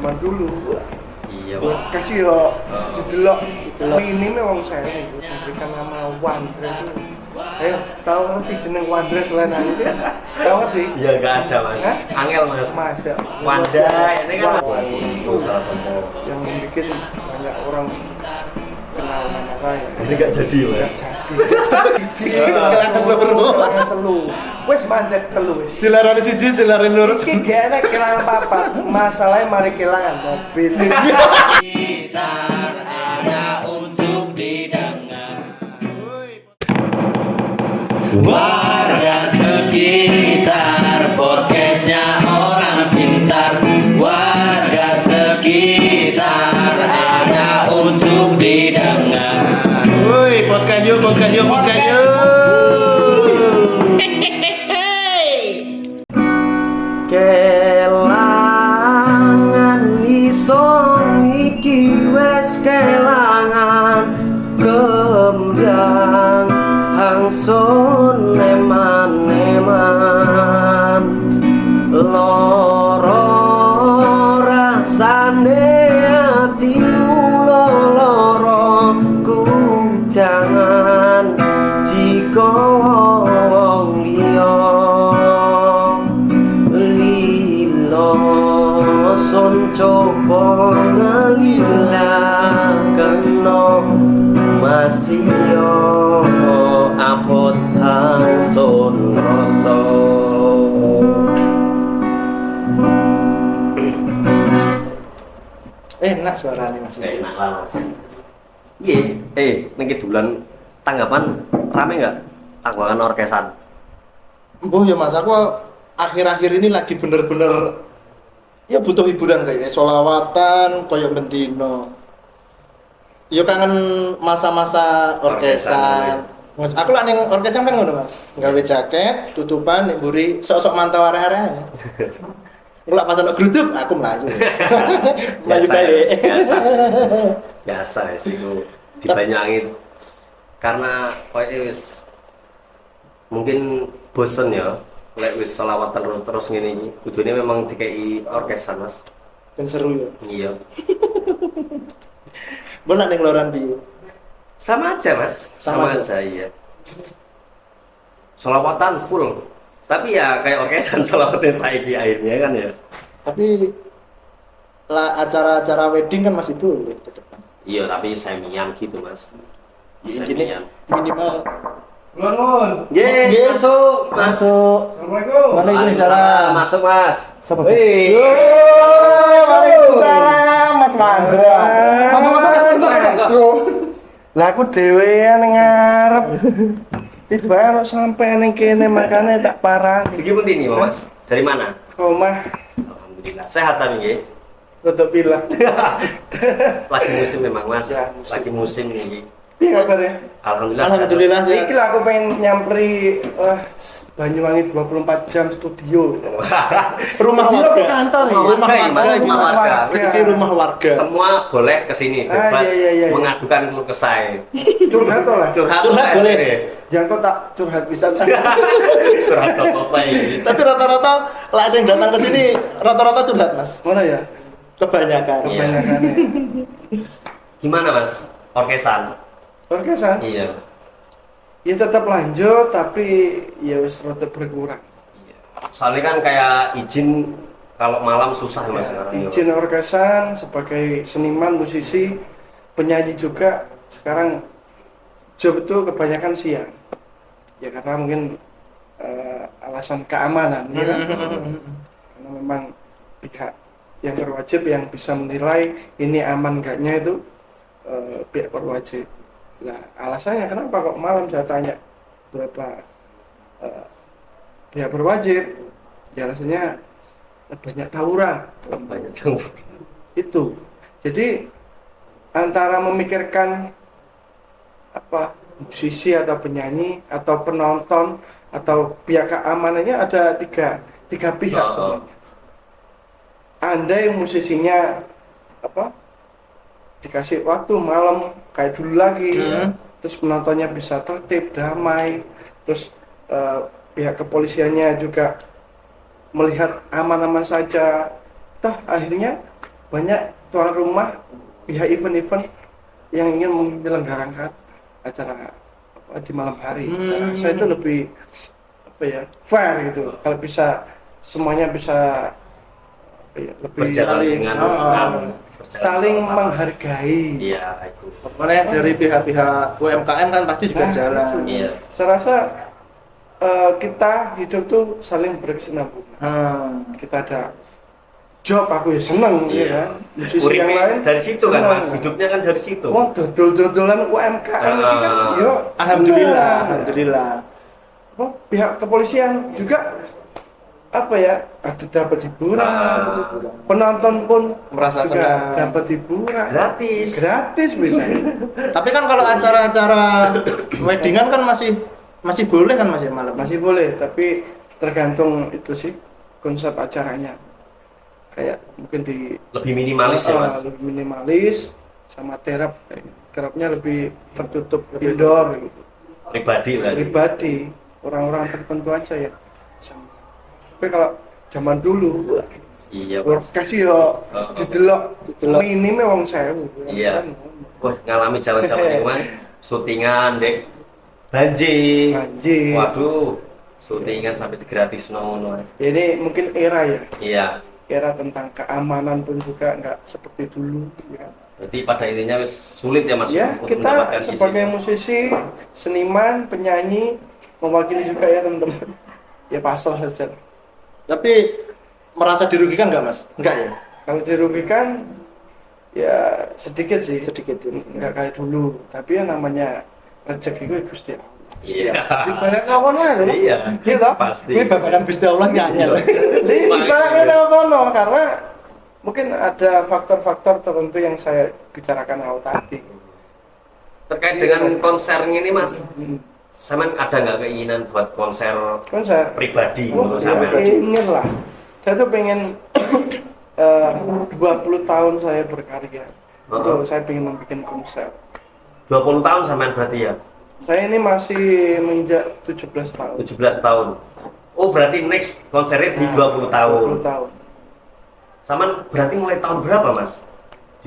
zaman dulu. Iya, Kasih yo didelok minime wong saya memberikan nama Wandre itu. Ayo, tahu ngerti jeneng Wandre selain itu? Tahu ngerti? iya nggak ada mas. Hah? Angel mas. Mas ya. Wanda, ini kan itu salah tokoh. yang bikin banyak orang kenal nama saya. Ini nggak jadi mas. Kelangan telu. Wes mandek telu wes. Dilarani siji, dilarani loro. Iki gak enak kelangan apa. Masalahnya mari kelangan mobil. Gitar ada untuk didengar. Warga sekitar, podcastnya orang pintar. Warga sekitar ada untuk didengar. Woi, podcast yuk. Kelangan iso iki wes kelangan kembang hangsun neman loro rasane atimu loro ku jangan jika wong liya lilo son coba ngalila kena masih apot hangsun rasa. Enak suaranya Mas. Enak lah mas. Iya, neng kidulan tanggapan rame nggak? Tanggapan orkesan. Mbah ya Mas, aku akhir-akhir ini lagi bener-bener ya butuh hiburan kayak solawatan, koyo bendino. Ya kangen masa-masa orkesan. Mas, aku lah ning orkesan kan ngono Mas. Nggawe jaket, tutupan, nek mburi sok-sok mantau arek-arek. Engko pas ono gruduk aku mlayu. Mlayu balik. Biasa sih itu dibanyakin karena koyo wis mungkin bosen ya lek wis selawatan terus ngene iki kudune memang dikei orkesan mas Ben seru ya. iya Mbok nek ning loran piye? sama aja mas Sama aja. iya selawatan full tapi ya kayak orkesan selawatan saiki akhirnya kan ya Tapi lah acara-acara wedding kan masih boleh tetep. iya tapi semian gitu mas Ini semian minimal Nuwun. Yeay, masuk. Assalamualaikum. Waalaikumsalam. Masuk, Mas. Wih. Waalaikumsalam Mas Mandra. Lah aku dhewean ning ngarep. Tiba ono sampe ning kene makane tak parani. Iki pun ini, Mas. Dari mana? Omah Alhamdulillah. Sehat tapi nggih. rada pilah. Lagi musim memang, Mas. Ya, musim. Lagi musim ini. Piye kabare? Alhamdulillah. Alhamdulillah Iki sehat. lah aku pengen nyamperi Banyuwangi 24 jam studio. Rumah Studio warga. apa kantor ya? Rumah Mas. warga gitu. Rumah warga. Mesti rumah warga. Semua boleh ke sini bebas iya. mengadukan keluh kesah. Curhat to lah. Curhat boleh. Jangan kok tak curhat bisa. Curhat apa ini? Tapi rata-rata lah yang datang ke sini rata-rata curhat Mas. Mana ya? Kebanyakan. Iya. Kebanyakannya. Gimana, Mas? Orkesan? Orkesan. Iya. Ya tetap lanjut tapi ya wis rada berkurang. Iya. Soalnya kan kayak izin kalau malam susah Mas Ya, sekarang. izin orkesan sebagai seniman, musisi, penyanyi juga sekarang job itu kebanyakan siang. Ya karena mungkin alasan keamanan ya kan. Karena memang pihak yang berwajib yang bisa menilai ini aman enggaknya itu pihak berwajib. Nah, alasannya kenapa kok malam saya tanya berapa pihak berwajib? Ya alasannya banyak tawuran. Banyak tuh. Itu. Jadi antara memikirkan apa musisi atau penyanyi atau penonton atau pihak keamanannya ada tiga pihak sebenarnya. Anda yang musisinya apa dikasih waktu malam kayak dulu lagi, terus penontonnya bisa tertib, damai, terus pihak kepolisiannya juga melihat aman-aman saja, toh akhirnya banyak tuan rumah pihak event-event yang ingin menyelenggarakan acara di malam hari. Saya rasa itu lebih apa ya, fair gitu. Kalau bisa semuanya bisa apa ya, lebih Berjalan dengan saling menghargai. Iya, itu. Mana dari pihak-pihak UMKM kan pasti juga jalan. Itu. Iya. Saya rasa kita hidup tuh saling berkesinambungan. Kita ada job, aku ya seneng ya kan. Musisi yang Uripnya lain dari situ kan seneng. Mas, hidupnya kan dari situ. Wong dodol-dodolan UMKM ini kan yo Alhamdulillah, seneng. alhamdulillah. Oh, pihak kepolisian juga apa ya, ada dapat hiburan, penonton pun Merasa juga senang. dapat hiburan Gratis. bisa. Tapi kan kalau acara-acara weddingan kan masih boleh kan Mas ya malam. Masih boleh, tapi tergantung itu sih konsep acaranya. Kayak mungkin di Lebih minimalis ya Mas. lebih minimalis, sama terapnya lebih tertutup, indoor gitu. Pribadi berarti. Pribadi, orang-orang tertentu aja ya. Tapi kalau zaman dulu, wah, Iya Mas. kasih yo didelok minimnya wong 1000. Iya. Wah, ngalami jalan sama ini Mas. Syutingan dek banjir. Banjir. Waduh, syutingan sampai gratis nono Mas. Ini mungkin era ya, Iya. era tentang keamanan pun juga nggak seperti dulu. Ya. Berarti pada intinya wis sulit ya Mas Ya, untuk kita mendapatkan sebagai isi. musisi, seniman, penyanyi, mewakili juga ya teman-teman. Ya pasrah saja. Tapi merasa dirugikan nggak Mas? Enggak ya? Kalau dirugikan, ya sedikit sih. Sedikit ya. Nggak kayak dulu. Tapi ya namanya rezeki gue Gusti Allah. Iya. Dibalik kawan lah loh. Iya. Gitu. Pasti. Ini babakan Gusti Allah ya. Dibalik kawan karena mungkin ada faktor-faktor tertentu yang saya bicarakan awal tadi. Terkait dengan konser ini Mas, Hmm. Saman ada nggak keinginan buat konser Konser. pribadi Oh, menurut ya, Saman? ingin lah. Saya tuh pengen 20 tahun saya berkarya. Itu saya pengen membuat konser. 20 tahun Saman berarti ya? Saya ini masih menginjak 17 tahun. 17 tahun. Oh berarti next konsernya di 20 tahun. 20 tahun. Saman berarti mulai tahun berapa Mas?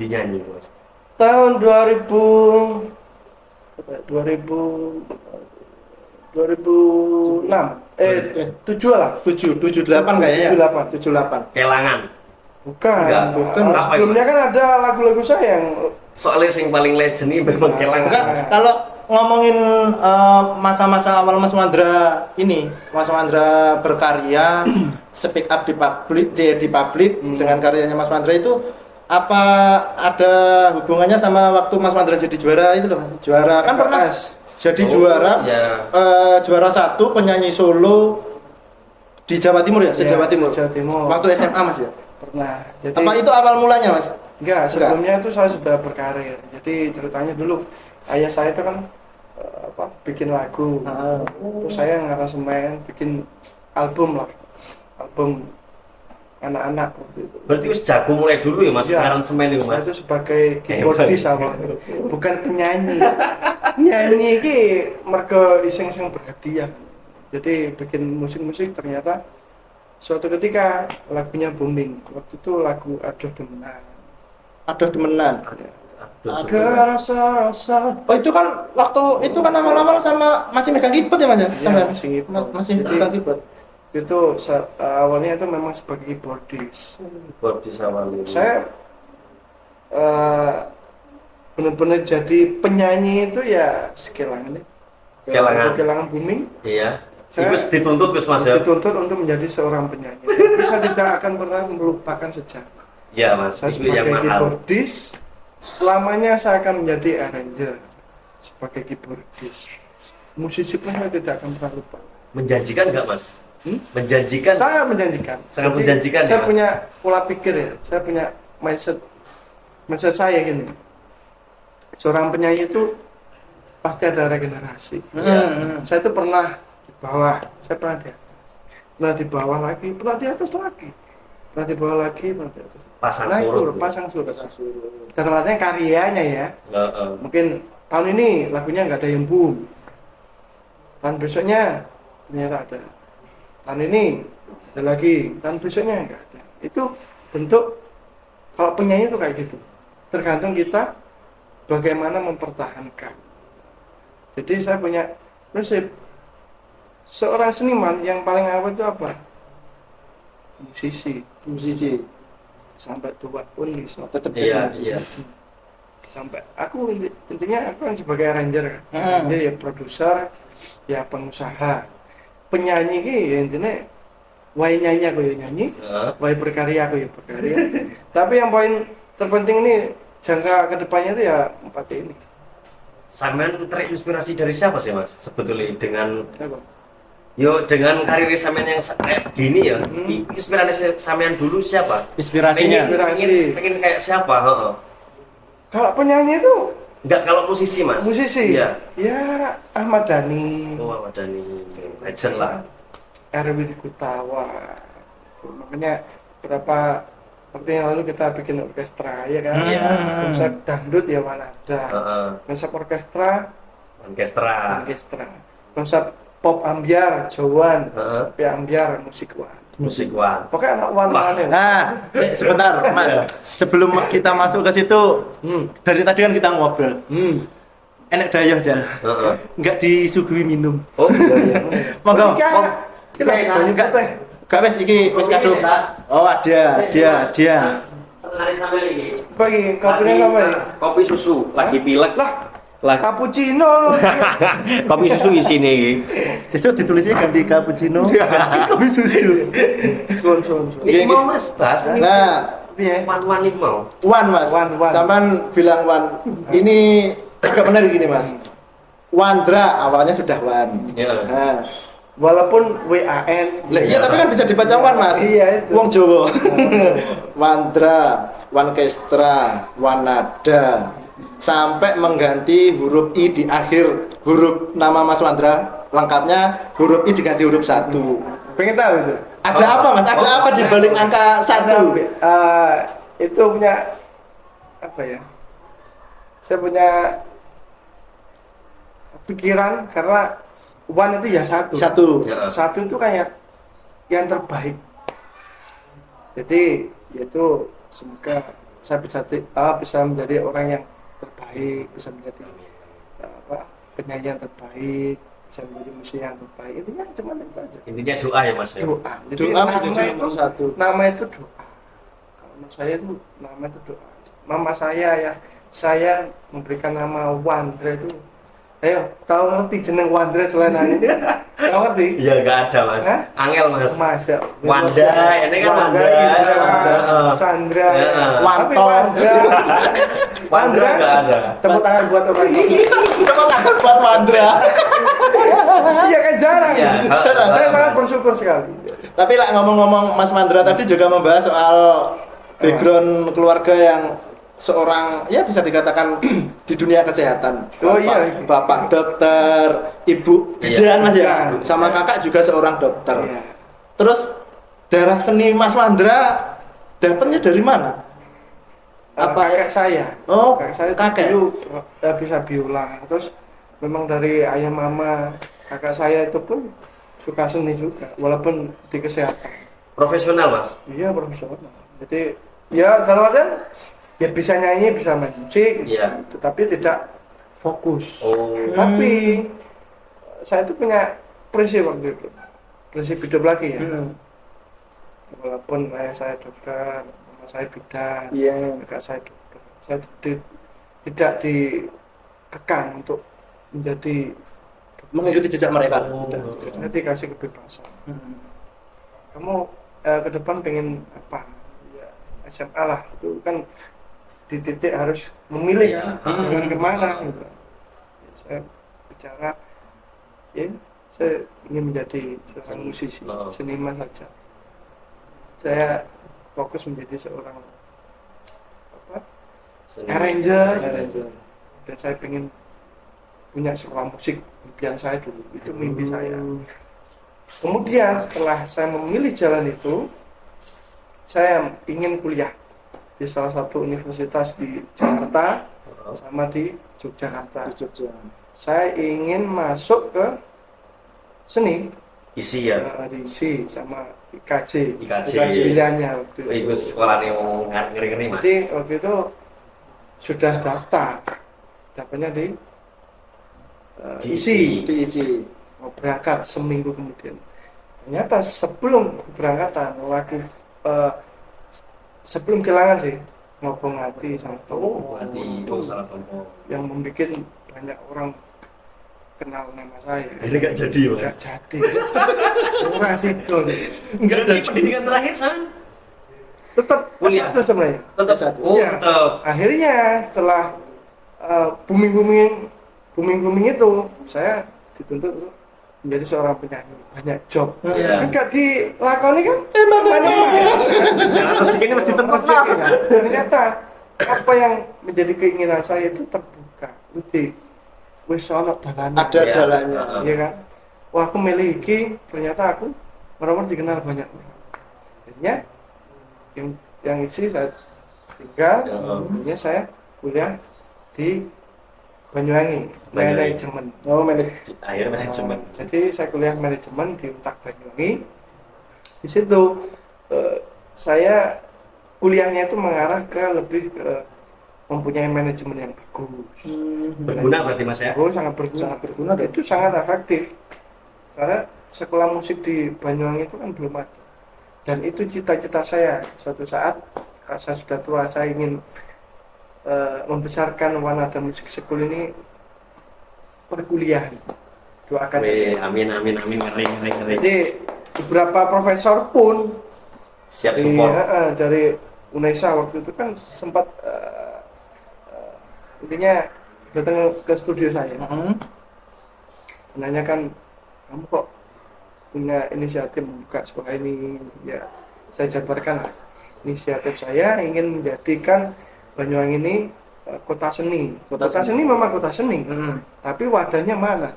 Dinyanyi Mas? Tahun 2000 2006 7 lah. 78 kayaknya. 78. 78. Kelangan. Bukan. Enggak, bukan. Apa Sebelumnya kan ada lagu-lagu saya yang Soalnya yang paling legend ini memang Kelangan. Enggak, kalau ngomongin masa-masa awal Mas Mandra ini, Mas Mandra berkarya, speak up di publik dengan karyanya Mas Mandra itu apa ada hubungannya sama waktu Mas Mandra jadi juara itu loh Mas? Juara kan pernah jadi juara Ya. juara 1 penyanyi solo di Jawa Timur ya, se-Jawa Timur. Jawa Timur. Waktu SMA Mas ya. Pernah. Jadi Apa itu awal mulanya Mas? enggak, sebelumnya itu saya sudah berkarir. Jadi ceritanya dulu ayah saya itu kan bikin lagu. Terus saya ngaransemen, bikin album lah. Album anak-anak waktu itu. Berarti wis jago mulai dulu ya Mas, Iya. aransemen itu Saya Mas. itu sebagai keyboardis awalnya, bukan penyanyi. Nyanyi ini mergo iseng-iseng berhadiah. Jadi bikin musik-musik ternyata suatu ketika lagunya booming. Waktu itu lagu Aduh Demenan. Aduh demenan. Ada rasa-rasa. Oh itu kan waktu itu kan awal-awal sama masih megang keyboard ya Mas ya? Iya, Sampai? masih keyboard. Masih Jadi, megang keyboard. Itu awalnya itu memang sebagai keyboardis. Buat di Sawali. Saya benar-benar jadi penyanyi itu ya sekelangan nih. Kelangan. Kelangan booming. Iya. Saya- Itu dituntut Gus Mas ya. Dituntut untuk menjadi seorang penyanyi. Tapi saya tidak akan pernah melupakan sejarah. Iya Mas, Saya itu yang sebagai mahal. keyboardis, selamanya saya akan menjadi arranger sebagai keyboardis. Musisi pun saya tidak akan pernah lupa. Menjanjikan nggak Mas? Hmm? Menjanjikan. Sangat menjanjikan. Sangat Jadi, menjanjikan, Saya ya, Mas? punya pola pikir ya. Saya punya mindset saya gini. Seorang penyanyi itu pasti ada regenerasi. Saya itu pernah di bawah, saya pernah di atas, pernah di bawah lagi, pernah di atas lagi, pernah di bawah lagi, pernah di atas. Pasang Naik surut. turun, pasang surut. Dalam artinya karyanya ya. Heeh. Mungkin tahun ini lagunya nggak ada yang boom. Tahun besoknya ternyata ada. Tahun ini ada lagi, tahun besoknya nggak ada. Itu bentuk Kalau penyanyi itu kayak gitu, tergantung kita bagaimana mempertahankan. Jadi saya punya prinsip, seorang seniman yang paling awet itu apa? Musisi sampai tua pun bisa Tetap Iya, jadi iya. sampai aku intinya aku kan sebagai arranger kan, dia ya produser, ya pengusaha, penyanyi ki ya intinya wae nyanyi aku ya nyanyi, Heeh. wae berkarya aku ya berkarya. Tapi yang poin terpenting ini jangka kedepannya itu ya 4 ini. Sampean terinspirasi dari siapa sih Mas? Sebetulnya dengan Apa? dengan karir sampean yang kayak begini ya. Inspirasi sampean dulu siapa? inspirasinya. Pengen kayak siapa? Heeh. Kalau penyanyi itu Enggak, kalau musisi Mas. musisi, Iya. ya Ahmad Dhani, Oh, Ahmad Dhani, legend lah. Erwin Gutawa. Tuh, makanya berapa waktu yang lalu kita bikin orkestra ya kan. Iya. Konsep dangdut ya Wanada. Heeh. Konsep orkestra Orkestra. Konsep pop ambiar Jawan. Heeh. Tapi ambiar musik wan. Musik wah. Pokoknya anak wan-wan ya. Nah, sebentar, Mas. Sebelum kita masuk ke situ, dari tadi kan kita ngobrol. Enak dayah Jan. Heeh. Enggak disuguhi minum. Oh, iya. Monggo. Kita banyak teh. Gak wes iki wis kado. Oh, dia. Senari sampean iki. Bagi kopinya apa ya? Kopi susu, lagi pilek. Lah, cappuccino loh. Kopi susu isine iki. Sesuk ditulisnya ganti cappuccino. Kopi susu. Sun. Iki mau Mas bahas nih. Nah, Piye? Wan-wan iki mau. Wan Mas. Wan. Sampean bilang Wan. Ini agak menarik gini Mas. Wandra awalnya sudah Wan. Iya. Nah, Walaupun WAN. lah, iya tapi kan bisa dibaca Wan Mas. Iya, itu. Wong Jawa. Wandra, Wankestra, Wanada. Sampai mengganti huruf I di akhir huruf nama Mas Wandra, lengkapnya huruf I diganti huruf 1. Pengen tahu itu? Ada apa Mas? Ada apa di balik angka 1? Itu punya apa ya? Saya punya pikiran karena one itu ya satu. Ya. Satu itu kayak yang terbaik. Jadi yaitu semoga saya bisa menjadi orang yang terbaik, bisa menjadi penyanyi yang terbaik, bisa menjadi musisi yang terbaik. Intinya cuma itu aja. Intinya doa ya Mas. Doa. Jadi Doa menjadi nomor 1. nama itu doa. Kalau menurut saya itu nama itu doa. Mama saya ya, saya memberikan nama Wandra itu. Ayo, tahu ngerti jeneng Wandra selain ini? Tahu ngerti? Iya, enggak ada Mas. Hah? Angel Mas. Masa Wanda, ini kan Wanda. Indra, Heeh. Sandra, Heeh. Tapi Wandra. Wandra enggak ada. Tepuk tangan buat orang ini. Tepuk tangan buat Wandra. Iya kan jarang. Iya. Saya sangat bersyukur sekali. Tapi lah ngomong-ngomong Mas Wandra tadi juga membahas soal background keluarga yang seorang ya bisa dikatakan di dunia kesehatan. Oh, iya. Bapak dokter, ibu bidan Mas ya. Bidan. Sama kakak juga seorang dokter. Iya. Terus darah seni Mas Wandra dapatnya dari mana? Apa kakek saya? Oh, kakek saya kakek. dulu bisa biola. Terus memang dari ayah mama, kakak saya itu pun suka seni juga, walaupun di kesehatan. Profesional Mas. Iya profesional. Jadi ya dalam artian ya bisa nyanyi, bisa main musik, Iya. tetapi tidak fokus. Oh. Tapi saya itu punya prinsip waktu itu, prinsip hidup lagi ya. Walaupun ayah saya dokter, mama saya bidan, Iya. kakak saya dokter, saya tidak dikekang untuk menjadi Mengikuti jejak mereka. Oh. saya dikasih kebebasan. Kamu ke depan pengen apa? Ya, SMA lah, itu kan di titik harus memilih Iya. kan, jangan kemana gitu. Ya, saya bicara, ya saya ingin menjadi seorang musisi, Oh. seniman saja. Saya fokus menjadi seorang arranger, dan saya pengen punya sekolah musik impian saya dulu, itu mimpi saya. Kemudian setelah saya memilih jalan itu, saya ingin kuliah di salah satu universitas di Jakarta sama di Yogyakarta. Di Jogja. Saya ingin masuk ke seni, isi ya. diisi sama IKJ IKJ. pilihannya waktu Iku sekolah nih mau ngeri-ngeri mas. jadi waktu itu sudah daftarnya di isi diisi. mau berangkat seminggu kemudian ternyata sebelum keberangkatan aku sebelum kehilangan sih ngobong hati sama Oh, Tuhan. hati Itu salah tompo. yang membuat banyak orang kenal nama saya. Ini gak jadi mas. Nggak jadi. Orang situ. Enggak jadi pendidikan terakhir san. Tetap Kuliah. satu sebenarnya. Tetap. Satu. Oh Iya. tetap. Akhirnya setelah booming itu saya dituntut untuk menjadi seorang penyanyi, banyak job. Iya. Enggak dilakoni kan? Mana ya? Secara rezeki ini mesti tempat Rezeki, kan? Ternyata apa yang menjadi keinginan saya itu terbuka. Udah, wis ono dalane. Ada Iya. jalannya. Iya kan? Wah aku milih iki, ternyata aku benar-benar dikenal banyak orang. Akhirnya yang isi saya tinggal, akhirnya saya kuliah di Banyuwangi, manajemen. Oh, manajemen. Akhirnya manajemen. Jadi saya kuliah manajemen di Untak Banyuwangi. Di situ saya kuliahnya itu mengarah ke lebih ke mempunyai manajemen yang bagus. Berguna berarti mas ya. Oh, sangat berguna dan itu sangat efektif. Karena sekolah musik di Banyuwangi itu kan belum ada. Dan itu cita-cita saya. Suatu saat kalau saya sudah tua, saya ingin membesarkan Wanada Music School ini perkuliahan. Doakan. Amin ngeri. Jadi beberapa profesor pun Siap support. dari UNESA waktu itu kan sempat intinya datang ke studio saya. Menanyakan, kamu kok punya inisiatif membuka sekolah ini? Ya, saya jabarkan lah. Inisiatif saya ingin menjadikan Banyuwangi ini kota seni. Kota seni memang kota seni, tapi wadahnya mana?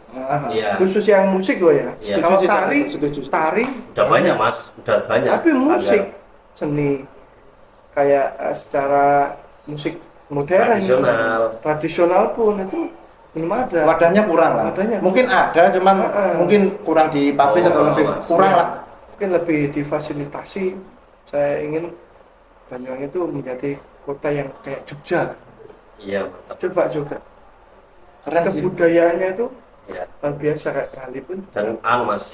Iya. Khusus yang musik loh ya. Iya. Kalau Setuju. tari Udah banyak mas. Udah banyak. tapi musik Sanggar. seni kayak secara musik modern tradisional pun itu belum ada. Wadahnya kurang lah. Wadahnya Mungkin ada, cuman mungkin kurang dipublish atau lebih Mas. kurang lah. mungkin lebih difasilitasi. Saya ingin Banyuwangi itu menjadi kota yang kayak Jogja. Iya mantap. Coba juga Keren sih. kebudayaannya itu Ya. luar biasa kayak Bali pun. Dan mas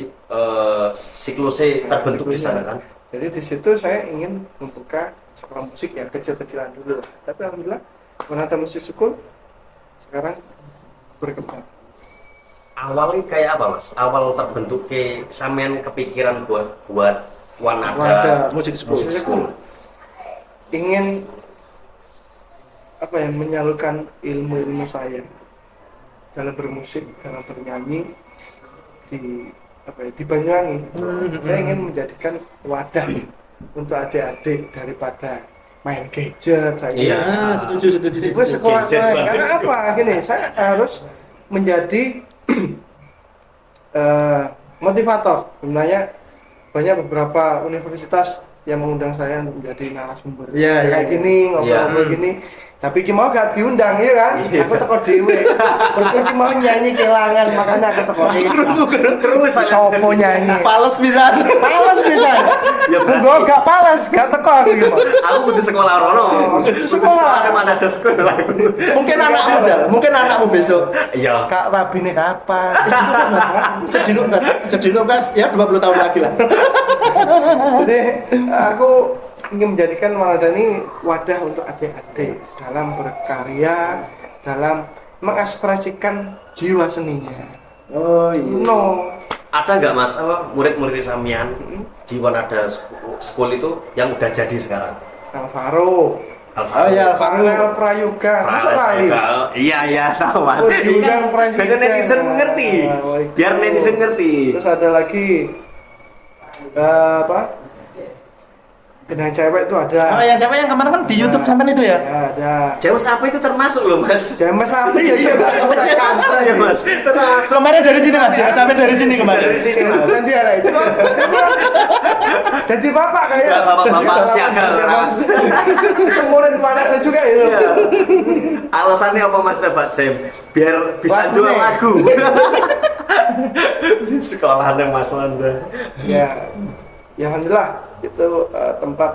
siklusnya terbentuk di sana kan. Jadi di situ saya ingin membuka sekolah musik yang kecil-kecilan dulu. Tapi alhamdulillah Wanada Music School sekarang berkembang. Awalnya kayak apa mas? Awal terbentuk ke sampean kepikiran buat Wanada Wanada Music School. Music School. Ingin apa ya, menyalurkan ilmu saya dalam bermusik, dalam bernyanyi di di Banyuwangi. Saya ingin menjadikan wadah untuk adik-adik daripada main gadget. Saya Iya. Setuju. Gue sekolah Gadget lain. banget. Karena apa? Gini, saya harus menjadi motivator. Sebenarnya banyak beberapa universitas yang mengundang saya untuk menjadi narasumber. Iya, Kayak iya. gini, ngobrol-ngobrol Iya. gini. Tapi ki mau gak diundang ya kan? Iya. Aku teko dhewe. Berarti ki mau nyanyi kelangan, makanya aku teko dhewe. Terus saya Sopo nyanyi? Fales bisa. Pales bisa. Ya, berarti- Enggak, gak pales, gak teko aku ki mau. aku butuh sekolah rono. Butuh sekolah. Mana ada sekolah. Mungkin anakmu aja, mungkin anakmu besok. Iya. Kak rabine kapan? Sedih Lukas, ya 20 tahun lagi lah. Jadi aku ingin menjadikan Wanada ini wadah untuk adik-adik dalam berkarya, dalam mengekspresikan jiwa seninya. Oh iya. No, Ada nggak mas murid-murid sampean di Wanada School itu yang udah jadi sekarang? Alvaro, Oh iya, Farel Prayoga, masuk lali. Iya tahu mas. Oh, diundang presiden. Biar netizen ngerti. Oh, itu. Biar netizen ngerti. Terus ada lagi apa? Genang cewek itu ada. Oh yang cewek yang kemarin kan di YouTube sampean itu ya? Ya, ada. Jauh siapa itu termasuk loh mas? James apa ya? Iya, Termasuk ya mas. Termasuk. Kemarin dari sini mas, sampai dari sini kemarin. Dari sini mas. Nanti ada itu. Jadi bapak kayak. Ya, bapak-bapak siaga, Mas. Itu murid mana ada juga itu. Iya. Alasannya apa mas coba Jem? Biar bisa Lagu jual nih. lagu. Sekolahannya Mas Wanda. Ya, ya alhamdulillah itu tempat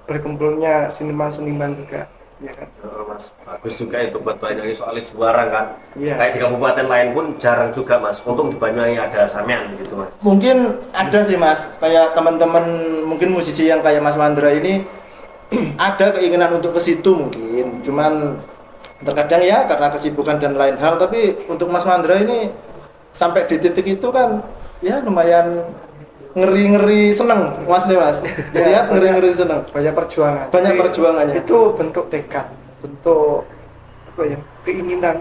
berkumpulnya seniman-seniman juga, ya kan. Oh, Mas, bagus juga itu buat Banyuwangi soalnya juara kan. Iya. Kayak di kabupaten lain pun jarang juga Mas. Untung di Banyuwangi ada sampean gitu Mas. Mungkin ada sih Mas, kayak teman-teman mungkin musisi yang kayak Mas Mandra ini ada keinginan untuk ke situ mungkin. Cuman terkadang ya karena kesibukan dan lain hal, tapi untuk Mas Mandra ini sampai di titik itu kan ya lumayan ngeri-ngeri seneng Mas nih Mas. Lihat ngeri-ngeri seneng. Banyak perjuangan. Banyak Jadi, perjuangannya. Itu bentuk tekad, bentuk apa ya, keinginan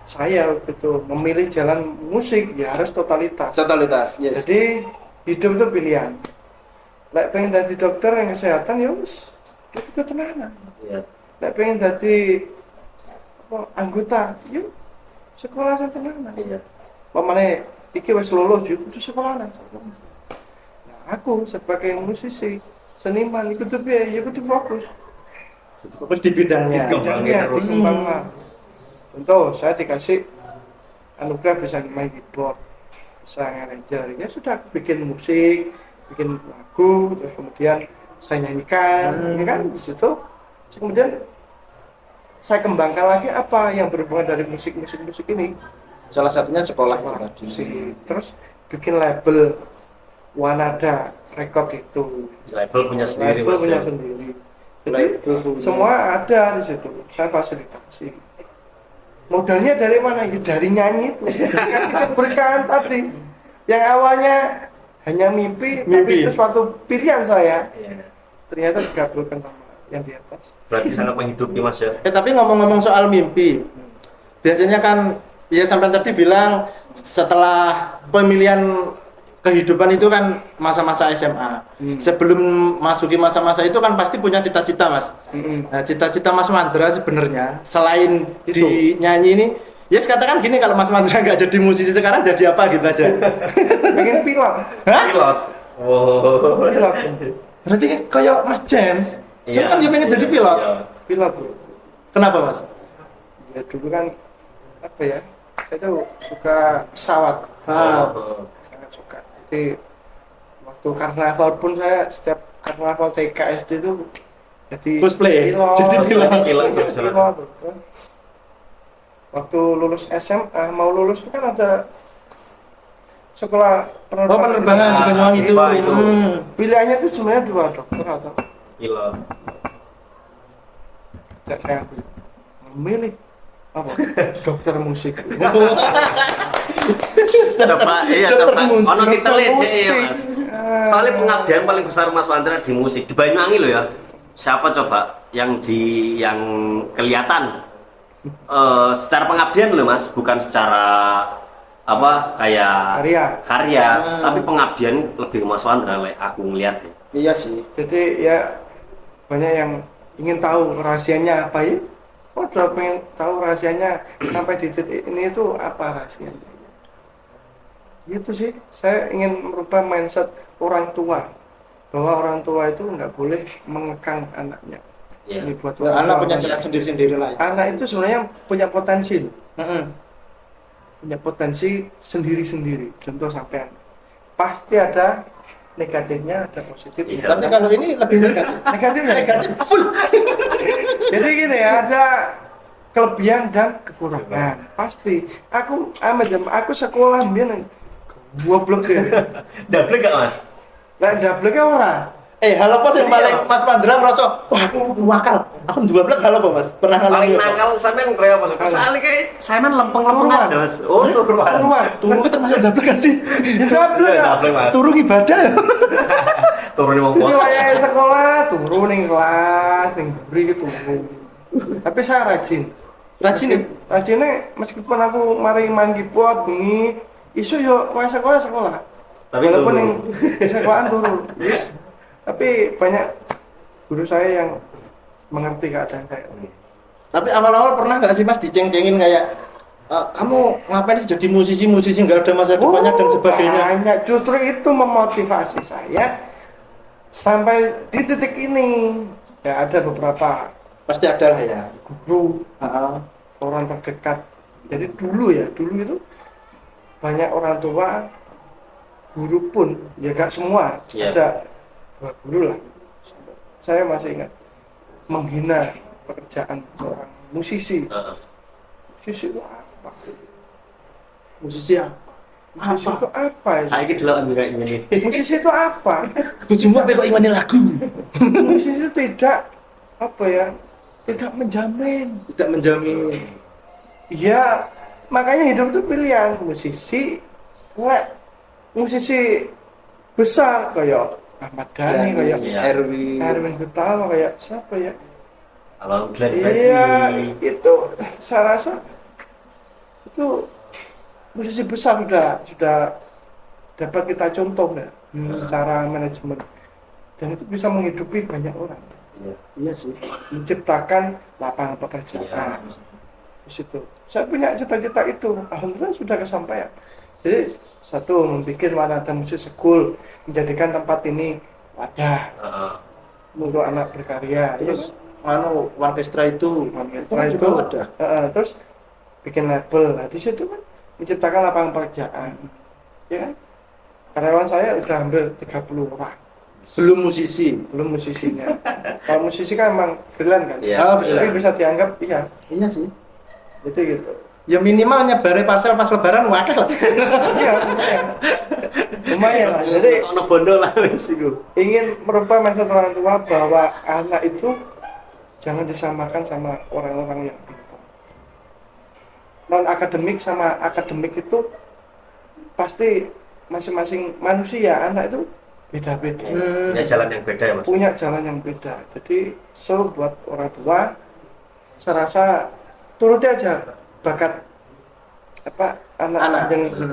saya waktu itu memilih jalan musik ya harus totalitas. Totalitas, yes. Jadi hidup itu pilihan. Lek pengen jadi dokter yang kesehatan ya wis itu tenanan. Iya. Lek pengen jadi anggota, yuk sekolah saya tenanan. Iya. Pamane iki wis lulus yo kudu sekolah nang. Nah, aku sebagai musisi, seniman iku tuh piye? Ya kudu fokus. Fokus di bidangnya. Bidangnya terus. dikembangkan. Contoh, saya dikasih anugerah bisa main keyboard, bisa ngarranger. Ya sudah aku bikin musik, bikin lagu, terus kemudian saya nyanyikan, ya kan di situ. Terus kemudian saya kembangkan lagi apa yang berhubungan dari musik ini. Salah satunya sekolah itu tadi. Terus bikin label Wanada Record itu. Label punya sendiri Label Mas. punya Ya. sendiri. Jadi Label punya. semua ada di situ. Saya fasilitasi. Modalnya dari mana? Ya dari nyanyi itu. Dikasih keberkahan tadi. Yang awalnya hanya mimpi, tapi itu suatu pilihan saya. Iya. Ternyata digabungkan sama yang di atas. Berarti sangat menghidupi Mas ya. Tapi ngomong-ngomong soal mimpi, biasanya kan ya sampai tadi bilang setelah pemilihan kehidupan itu kan masa-masa SMA. Sebelum masuki masa-masa itu kan pasti punya cita-cita Mas. Nah, cita-cita Mas Mandra sebenarnya selain Itu. di nyanyi ini, ya katakan gini, kalau Mas Mandra nggak jadi musisi sekarang jadi apa gitu aja. Pengen pilot. Hah? Pilot. Wow. Pilot. Berarti kayak Mas James. Iya. Kan dia pengen jadi pilot. Iya. Pilot, bro. Kenapa Mas? Ya dulu kan apa ya? Saya tuh suka pesawat. Oh. Sangat suka. Jadi waktu karnaval pun saya setiap karnaval TK SD itu jadi Cosplay? Jadi pilot. Pilot, Jadi jelas. pilot. Waktu lulus SMA mau lulus itu kan ada sekolah Oh, penerbangan di Banyuwangi itu. IPA itu. Pilihannya tuh sebenarnya dua, dokter atau Pilot. tidak saya memilih apa dokter musik. Coba iya coba. Ono kita lihat ya Mas. Ah. Soalnya pengabdian paling besar Mas Wandra di musik di Banyuwangi loh ya. Siapa coba yang kelihatan secara pengabdian loh Mas, bukan secara apa kayak Karya. tapi pengabdian lebih ke Mas Wandra aku ngeliat ya. Iya sih. Jadi ya banyak yang ingin tahu rahasianya apa ya. Oh, udah pengen tahu rahasianya sampai di titik ini itu apa rahasianya. Gitu sih, saya ingin merubah mindset orang tua bahwa orang tua itu nggak boleh mengekang anaknya. Iya. Ini buat Ya, orang anak tua punya banyak. jalan sendiri-sendiri lah. Anak itu sebenarnya punya potensi loh. Mm-mm. Punya potensi sendiri-sendiri. Contoh sampean pasti ada negatifnya, ada positifnya. Iya. Tapi kalau ini lebih negatif. Negatifnya Negatif full. Jadi gini ya, ada kelebihan dan kekurangan. Pasti. Aku sekolah biar goblok ya. Double gak Mas? Lah double ke ora? Halo Mas yang Iya. paling Mas Mandra ngerasa, wah aku wakal. Aku 12 halo Pak Mas. Pernah Paling ngalamin apa? nakal sampean kayak apa? Soalnya kayak sampean lempeng-lempeng Turuan. aja Mas. Oh, turuan. Turuan. Turu itu termasuk double kan sih? Ya double ya. Double Mas. Turu ibadah ya. Turun wong Jadi bos. kayak sekolah turun ning kelas, ning buri gitu. Tapi saya rajin. Rajin ya? Rajinnya meskipun aku mari main keyboard bengi, isu yo wae sekolah. Tapi Walaupun turun. yang sekolahan turun. Yes. Tapi banyak guru saya yang mengerti keadaan saya. Tapi awal-awal pernah nggak sih Mas diceng-cengin kayak kamu ngapain sih jadi musisi nggak ada masa depannya dan sebagainya? Banyak, justru itu memotivasi saya sampai di titik ini. Ya ada beberapa Pasti ada lah ya. guru, Heeh. orang terdekat. Jadi dulu itu banyak orang tua, guru pun, ya gak semua, Iya. ada 2 guru lah. Saya masih ingat menghina pekerjaan seorang musisi. Heeh. Musisi itu apa? Musisi apa? Musisi itu apa ya? Saya gitu loh kayak gini. Musisi itu apa? Cuma kok imani lagu. Musisi itu tidak apa ya? Tidak menjamin. Tidak menjamin. Ya, makanya hidup itu pilihan. Musisi besar kayak Ahmad Dhani, kayak Iya. Erwin Gutawa, kayak siapa ya? Kalau Glenn Iya, Fredly. itu saya rasa itu musisi besar sudah dapat kita contoh ya, secara manajemen, dan itu bisa menghidupi banyak orang, Iya. Iya sih. menciptakan lapangan pekerjaan. Di situ saya punya cita-cita itu, alhamdulillah sudah kesampaian. Jadi satu, membuat Wanada Music School, menjadikan tempat ini wadah Heeh. untuk anak berkarya. Terus orkestra itu Setelah itu juga ada. terus bikin label. Nah, di situ kan menciptakan lapangan pekerjaan, ya kan? Karyawan saya udah hampir 30 orang, Belum musisi. belum musisinya. Kalau musisi kan emang freelance kan, Iya. tapi bisa dianggap iya, Iya sih. jadi gitu. Ya minimal nyebare parcel pas lebaran wakil lah. Iya, lumayan lah. Jadi ono bondo lah wis iku. ingin merubah mindset orang tua bahwa anak itu jangan disamakan sama orang-orang yang pintar. Non akademik sama akademik itu pasti masing-masing manusia, anak itu beda-beda, Ya jalan yang beda ya Mas. punya jalan yang beda. Jadi seru buat orang tua, saya rasa turuti aja bakat apa anak Anak.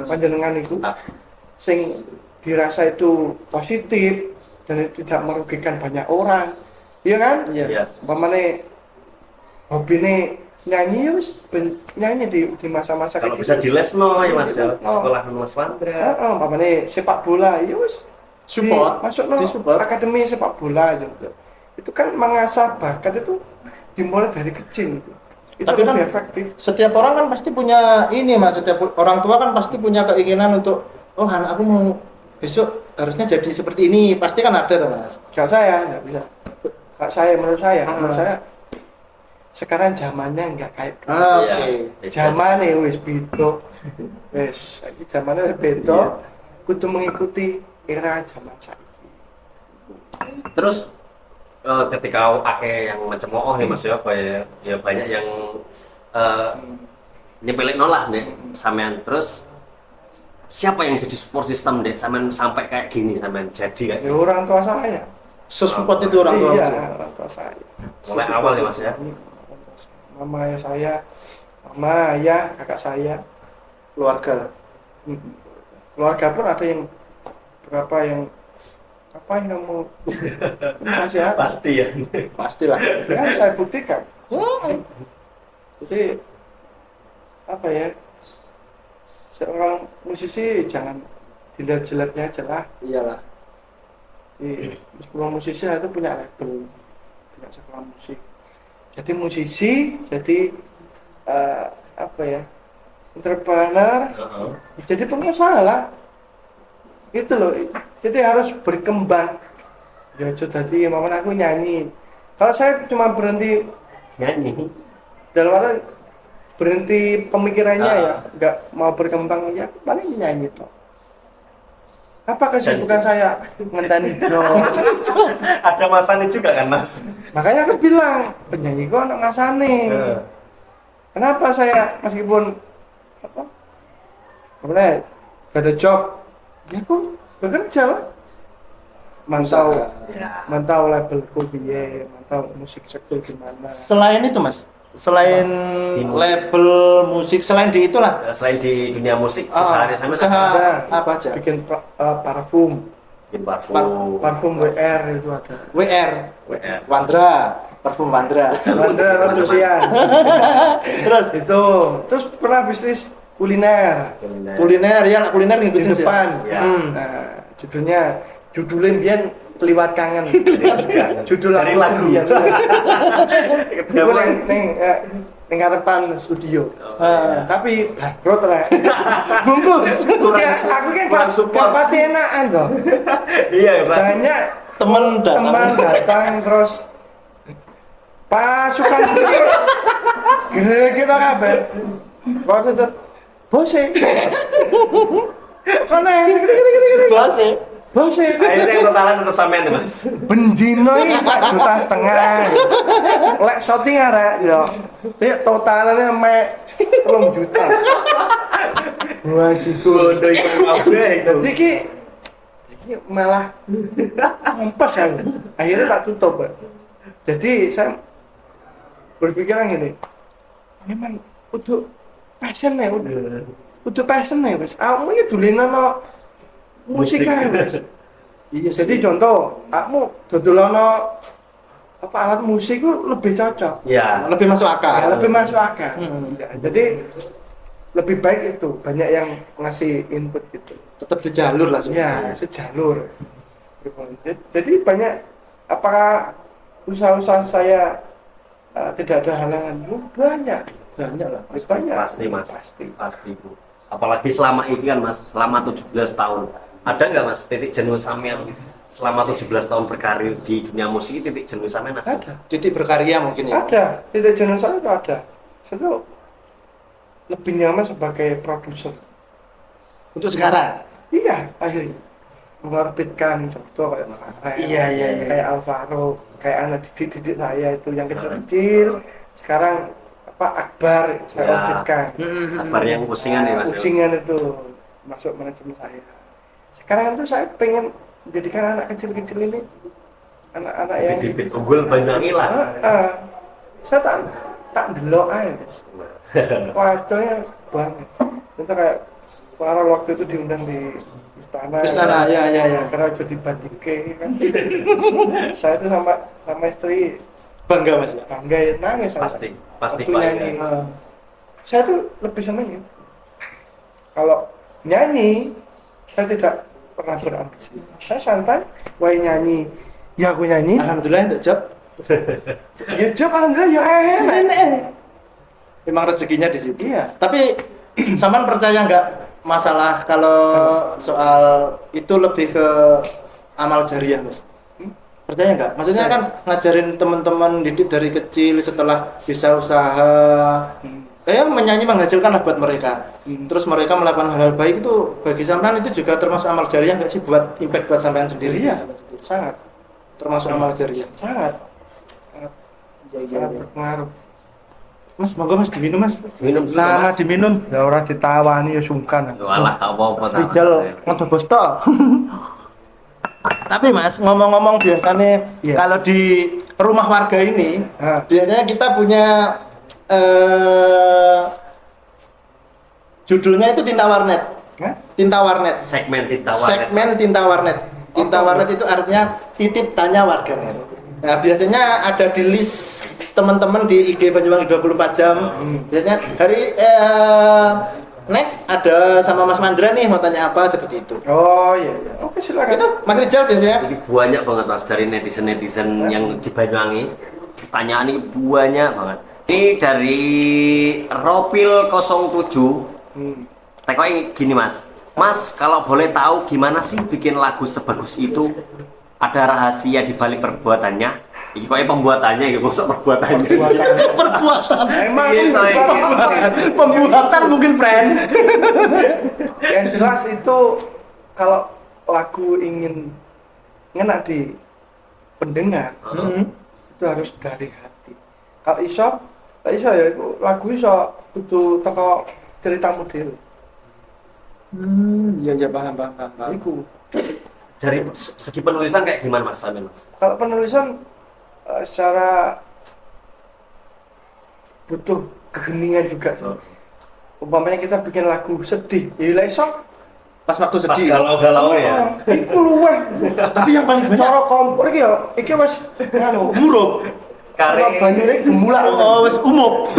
panjenengan itu, Ah. sing dirasa itu positif dan itu tidak merugikan banyak orang, iya kan? Iya. Umpamane hobi nyanyi, wis nyanyi di masa-masa Kalau kayak bisa gitu. di lesno ya Mas ya. Di Oh. sekolah Mas Wandra. Umpamane sepak bola, ya wis Support. masuk Disupport. akademi sepak bola juga. Itu kan mengasah bakat itu dimulai dari kecil. Itu Tapi lebih kan efektif. Setiap orang kan pasti punya ini Mas, setiap orang tua kan pasti punya keinginan untuk oh anak aku mau besok harusnya jadi seperti ini. Pasti kan ada tuh Mas. Kalau saya nggak bisa. Kalau saya menurut Ah. saya sekarang zamannya nggak kayak dulu. Ah, Iya. oke. Beda. Zamane wis beda. Wis, saiki zamane wis beda. Iya. Kudu mengikuti era zaman saiki. Terus ketika akeh yang mencemooh ya Mas ya, kayak ya banyak yang nyepelin lah nih sampean. Terus siapa yang jadi support system deh sampean sampai kayak gini sampean jadi kayak Ya orang tua saya. Sesupport itu orang tua. Iya, Mas. orang tua saya. mulai awal ya Mas ya. Mama ya saya, mama, ayah, kakak saya. Keluarga lah. Keluarga pun ada yang berapa yang apa yang kamu masih ada. Pasti ya. Pastilah. Kan saya buktikan. Jadi apa ya, seorang musisi jangan dilihat jeleknya aja lah. Iyalah. Di sekolah musisi itu punya label, punya sekolah musik. Jadi musisi, jadi apa ya, entrepreneur, Heeh. jadi pengusaha lah. Gitu loh. Jadi harus berkembang. Ya jadi mama aku nyanyi. Kalau saya cuma berhenti Nyanyi. dalam arti berhenti pemikirannya Ah. ya, nggak mau berkembang ya paling nyanyi toh. Apa kesibukan saya ngenteni job? Ada masanya juga kan Mas. Makanya aku bilang penyanyi kok anak ngasane. Heeh. Kenapa saya meskipun apa? Kemudian gak ada job, ya aku bekerja lah. Mantau, Ya. mantau labelku piye, mantau musik sektor gimana. Selain itu Mas, selain Di musik. label musik, selain di itulah. Selain di dunia musik, Ah, sehari sampai usaha Ada apa aja? bikin parfum, bikin parfum. parfum WR itu ada. WR, WR. Wandra, parfum Wandra. Wandra Rotusian. Terus Terus pernah bisnis kuliner kuliner ya, lah kuliner di ngikutin sih. depan. Ya. Hmm. Nah, judulnya biar Keliwat kangen. Judul Dari lagu. Iya. Iku Kedaman. ning ngarepan studio. Tapi bangkrut rek. Bungkus. Ya aku kan Kurang support. gak pati enakan toh. Iya, Mas. Banyak Temen datang. teman datang terus pasukan iki gede-gede kabeh. Waktu itu bose. Kono gede-gede. Bose. Bose. Akhirnya yang totalan tetap sampean nih, Mas. Bendino ini 1,5 juta. Lek shooting arek yo. Ya totalnya mek 3 juta. Wajiku. Bondo iku kabeh iku. Jadi iki malah kompes aku. Akhirnya tak tutup, Pak. Jadi saya berpikiran gini, memang untuk passion ya, untuk passion ya, Mas. Aku ini dulinono musik Musik. ae, Mas. Iya Jadi contoh, kamu dodolono apa alat musik itu lebih cocok, Ya, lebih masuk akal. lebih masuk akal. Hmm. Ya, jadi lebih baik itu banyak yang ngasih input gitu. Tetap sejalur lah Ya, sebenarnya. sejalur. Jadi banyak apakah usaha-usaha saya tidak ada halangan? Banyak. Banyak lah. Banyak. pasti, Mas. Pasti. Bu. Apalagi selama ini kan, Mas, selama 17 tahun. Ada nggak, Mas, titik jenuh sampean selama 17 tahun berkarir di dunia musik, titik jenuh sampean ada? Ada. Titik berkarya mungkin ya. Ada. Tidak jenuh saya itu ada. Saya tuh lebih nyaman sebagai produser. Untuk sekarang. Iya, akhirnya mengorbitkan contoh kayak Farel, Iya. kayak Alvaro, kayak anak didik saya itu yang kecil-kecil. Sekarang apa Akbar saya Ya. orbitkan. Kabar yang usingan nih, Mas. Usingan itu masuk manajemen saya. Sekarang itu saya pengen menjadikan anak kecil-kecil ini anak-anak yang Bibit unggul Banyuwangi lah. saya tak delok aja, Mas. Kuatnya banget. Contoh kayak Farel waktu itu diundang di istana. Istana, ya. Karena jadi bandike kan. Saya itu sama istri Bangga Mas ya. bangga ya, nangis saya. Pasti Waktu Pak. nyanyi. Ya. Saya tuh lebih seneng gitu. Kalau nyanyi, saya tidak pernah berambisi. Saya santai, wah nyanyi. Ya aku nyanyi. Alhamdulillah untuk job. Ya job alhamdulillah ya enak. Memang rezekinya di situ. Iya. Tapi Saman percaya nggak masalah kalau soal itu lebih ke amal jariah, Mas? Percaya nggak? Maksudnya kan ngajarin teman-teman didik dari kecil, setelah bisa usaha, menyanyi menghasilkan lah buat mereka. Terus mereka melakukan hal-hal baik itu bagi sampean itu juga termasuk amal jariah nggak sih buat impact buat sampean sendiri? Iya, sangat, Termasuk amal jariah. sangat Iya. berpengaruh. Mas, monggo Mas diminum Mas. Minum dulu, Nah, Mas. diminum. Ya orang ditawani ya sungkan. Walah, gak apa-apa. tak. Rijal ngono bos to. Tapi Mas, ngomong-ngomong biasanya Iya. kalau di rumah warga ini, biasanya kita punya judulnya itu tinta warnet. Hah? Tinta warnet. Segmen tinta warnet. Segmen tinta warnet. Tinta warnet itu artinya titip tanya warganet. Nah, biasanya ada di list teman-teman di IG Banyuwangi 24 jam. Biasanya hari next ada sama Mas Mandra nih mau tanya apa seperti itu. Oh iya. Oke silakan. Itu Mas Rizal biasanya. Jadi banyak banget, Mas, dari netizen-netizen yang di Banyuwangi. Pertanyaan ini banyak banget. Ini dari Ropil 07. Tekoknya gini, Mas. Mas, kalau boleh tahu gimana sih bikin lagu sebagus itu? Ada rahasia di balik perbuatannya? Ini pokoknya pembuatannya, gitu, maksud perbuatannya. Perbuatan. Emang Gitu, Pembuatan mungkin friend. yang jelas itu kalau lagu ingin ngena di pendengar itu harus dari hati. Kalau iso ya itu lagu iso kudu teko cerita model. Iya paham. Iku. Dari segi penulisan kayak gimana, Mas? Sambil, Mas? Kalau penulisan secara butuh keheningan juga sih. Umpamanya kita bikin lagu sedih, ya iso Pas waktu Pas sedih. galau-galau ya. iku luweh. Tapi yang paling banyak Cara kompor iki ya, iki wis ngono. murup. Kalau banyune gemulak. Oh, wis umup.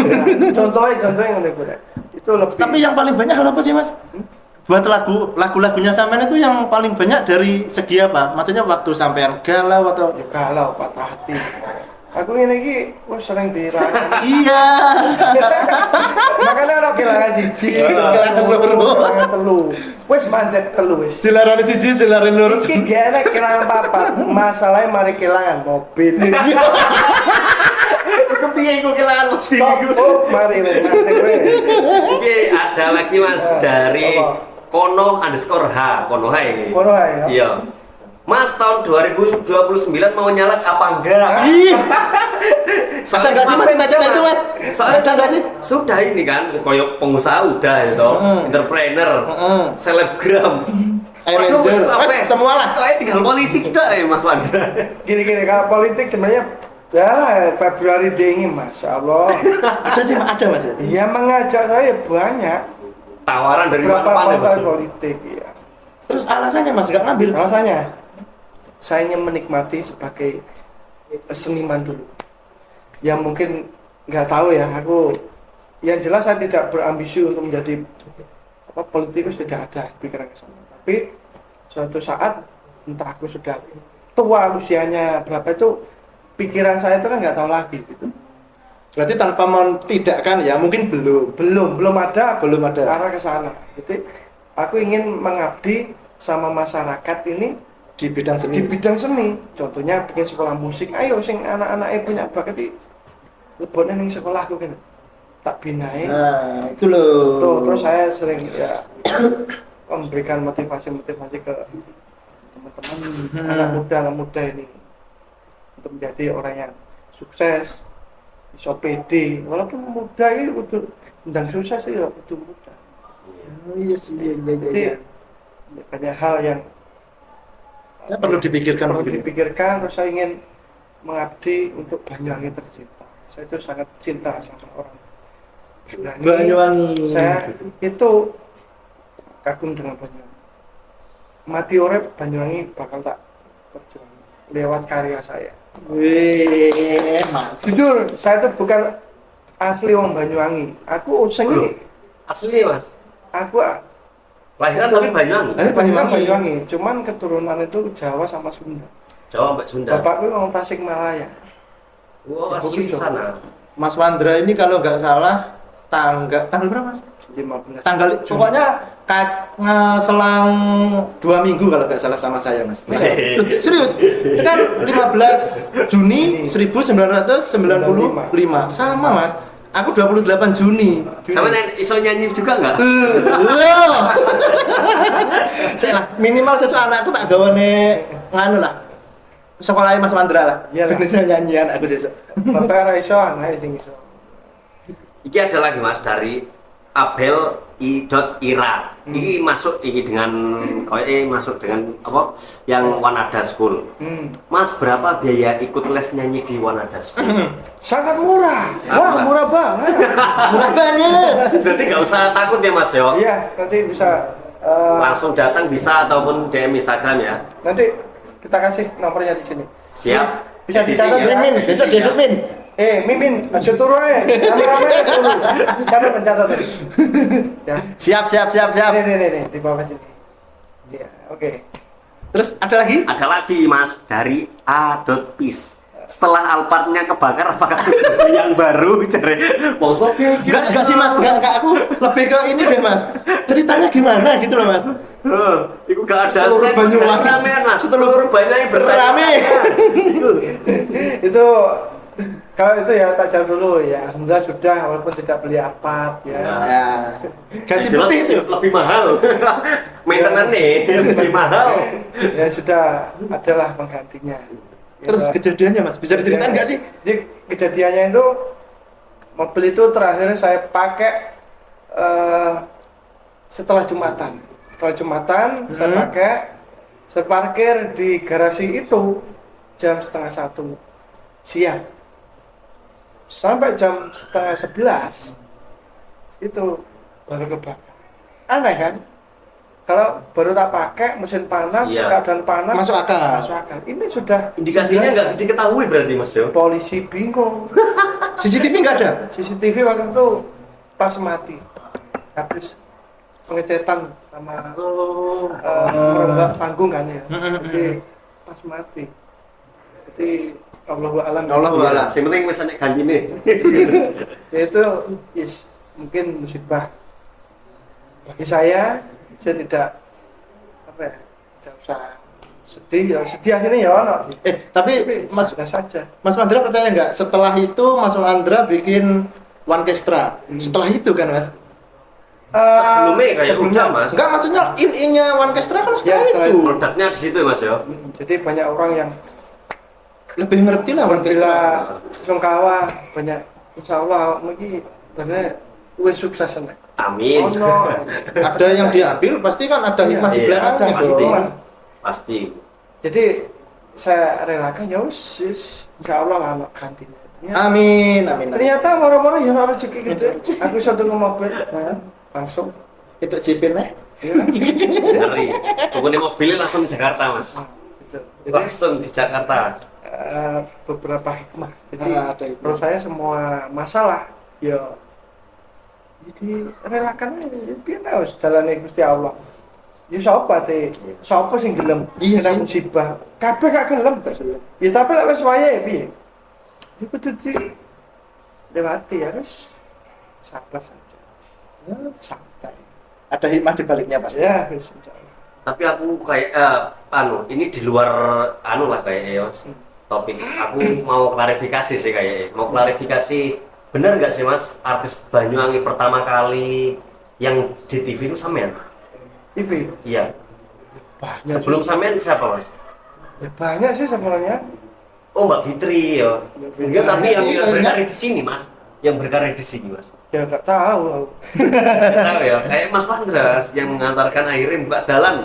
Contohnya ngono iku Rek. Itu lebih Tapi yang paling banyak hal apa sih, Mas? buat lagu-lagunya sampean itu yang paling banyak dari segi apa? Maksudnya waktu sampean galau atau Ya galau, patah hati. Aku ini ki wis sering dilarang. iya. Makanya ana kelangan siji, kelangan telu. Wis mandek telu wis. Dilarani siji, dilarani loro. Iki gak enak kelangan papat. Masalahnya mari kelangan mobil. Kepiye iku kelangan mesti Stop, iku. mari wis mandek wis. Oke, ada lagi Mas dari Kono_H, Kono Hai. Kono Hai, ya? Iya. Mas tahun 2029 mau nyalek apa enggak? Ih. Ada nggak sih, Mas, cita-cita itu, Mas? Soalnya Ada nggak sih? Sudah ini kan, koyok pengusaha udah itu, entrepreneur, selebgram. Air Waduh, Ranger, apa? wes semua lah. Terakhir tinggal politik dah ya Mas Wandra. Gini kalau politik sebenarnya ya Februari dingin, Masya Allah. Ada sih, ada Mas ya? Iya mengajak saya banyak. Tawaran dari Berapa mana-mana partai Mas? politik ya. Terus alasannya Mas nggak ngambil? Alasannya saya ingin menikmati sebagai seniman dulu. Yang mungkin nggak tahu ya, aku yang jelas saya tidak berambisi untuk menjadi politikus, tidak ada pikiran ke sana. Tapi suatu saat entah aku sudah tua usianya berapa itu, pikiran saya itu kan nggak tahu lagi gitu. Berarti tanpa tidak kan ya, mungkin belum ada arah ke sana. Jadi aku ingin mengabdi sama masyarakat ini di bidang seni. di bidang seni. Contohnya bikin sekolah musik. Ayo sing anak-anak punya bakat iki lebone ning sekolahku kan. Tak binain. Nah, itu loh. Tuh, terus saya sering ya memberikan motivasi-motivasi ke teman-teman anak muda ini untuk menjadi orang yang sukses, bisa pede. Walaupun muda ini kudu ndang sukses ya kudu muda. Oh, iya sih, iya. Jadi banyak hal yang Perlu dipikirkan. terus saya ingin mengabdi untuk Banyuwangi tercinta. Saya itu sangat cinta sama orang Banyuwangi. Saya itu kagum dengan Banyuwangi. Mati urip Banyuwangi bakal tak perjuangkan lewat karya saya. Wih, mantap. Jujur, saya itu bukan asli wong Banyuwangi. Aku sengi. Asli Mas. Aku Lahiran tapi Banyuwangi. Banyuwangi. Cuman keturunan itu Jawa sama Sunda. Jawa Mbak Sunda. Bapakku orang Tasikmalaya. Wow, Aku asli di Jawa. sana. Mas Wandra ini kalau nggak salah tanggal berapa Mas? 15 Tanggal pokoknya selang 2 minggu kalau nggak salah sama saya Mas. Loh, serius? Itu kan 15 Juni 1995 sama Mas. Aku 28 Juni. Sama iso nyanyi juga enggak? Loh. Saya lah minimal sesuatu anakku tak gawane nganu lah. Sekolahnya Mas Wandra lah. Iya lah. Indonesia nyanyian aku sesuk. Bapak ra iso, anak sing iso. Iki ada lagi Mas dari Abel I.Ira. Ini masuk ini dengan masuk dengan apa? Yang Wanada School. Mas, berapa biaya ikut les nyanyi di Wanada School? Sangat murah. Sangat Wah, murah. murah banget. Murah banget. Berarti nggak usah takut ya Mas yo. Iya, nanti bisa Langsung datang bisa ataupun DM Instagram ya. nanti kita kasih nomornya di sini. Siap. Bisa Editing dicatat ya. Min, besok diedit Min. Mimin, aja turu ae. Kameramen turu. Catat. Ya. Siap. Nih, di bawah sini. Ya, oke. Terus ada lagi? Ada lagi Mas dari A.Pis. Setelah Alphardnya kebakar apakah sudah beli yang baru? Cari mau sopi. Enggak sih Mas, enggak aku lebih ke ini deh Mas. Ceritanya gimana gitu loh Mas. Itu gak ada Seluruh stand, Banyuwangi. gak ada ramean, Mas. Seluruh Banyuwangi Rame. Itu kalau itu ya tak jawab dulu ya. Alhamdulillah sudah walaupun tidak beli Alphard ya. Ya. Ganti Jelas putih itu. lebih mahal. Maintenance nih lebih mahal. Ya sudah adalah penggantinya. Terus Ya, kejadiannya Mas, bisa diceritain enggak sih? Jadi kejadiannya itu mobil itu terakhir saya pakai setelah Jumatan. Setelah Jumatan saya pakai, saya parkir di garasi itu jam 10:30 siang. Sampai jam 10:30 itu baru kebakar. Aneh kan? Kalau baru tak pakai mesin panas, Iya. keadaan panas Masuk akal. Masuk akal. Ini sudah Indikasinya nggak diketahui berarti Mas yo. polisi bingung. CCTV enggak ada? CCTV waktu itu pas mati habis pengecetan sama merombak panggung kan ya. Jadi pas mati. Jadi Allahu a'lam. Allahu Iya, a'lam. yang penting wis nek ganjine. Ya itu mungkin musibah bagi saya tidak apa ya, tidak usah sedih akhirnya ya ono. Tapi Mas sudah saja. Mas Mandra percaya nggak setelah itu Mas Mandra bikin Orkestra? Setelah itu kan Mas? Sebelumnya kayak udah Mas. Enggak, maksudnya in-nya Orkestra kan setelah Ya, setelah itu. Produknya di situ ya Mas ya. Jadi banyak orang yang Lebih ngerti lah bila Orkestra. sungkawa banyak, insya Allah mungkin benar wes sukses nih. Amin. Oh, no. Ada yang diambil pasti kan ada hikmah di Iya, belakangnya. pasti. dong. Pasti. Jadi saya relakan ya wes, insya Allah lah anak gantinya. Amin, amin. Ternyata moro-moro ya ada rezeki gitu. Aku satu ke mobil, langsung. Itu cipin Ya, Ngeri. Pokoknya mobilnya langsung di Jakarta Mas. gitu. Jadi Langsung di Jakarta. beberapa hikmah. Jadi ada hikmah. menurut saya semua masalah ya jadi relakan aja biar harus jalani Gusti Allah. Ya sapa teh? Sapa sing gelem? Iya Kena sih. musibah. Kabeh gak gelem. Ya tapi lek wis wayahe piye? Ya kudu lewati ya wis. Sabar saja. Ya, santai. Ada hikmah di baliknya pasti. Ya wis insyaallah. Tapi aku kayak ini di luar lah kayaknya Mas. Topik. Aku mau klarifikasi sih kayaknya. Mau klarifikasi bener nggak sih Mas artis Banyuwangi pertama kali yang di TV itu sampean? TV. Iya. Banyak Sebelum sih. sampean siapa Mas? Ya banyak sih sebenarnya. Oh Mbak Fitri ya. Enggak, tapi yang Banyak sih, berkarir di sini Mas. Yang berkarir di sini Mas. Ya gak tahu. Nggak tahu ya. Kayak Mas Pandras yang mengantarkan akhirnya buka jalan.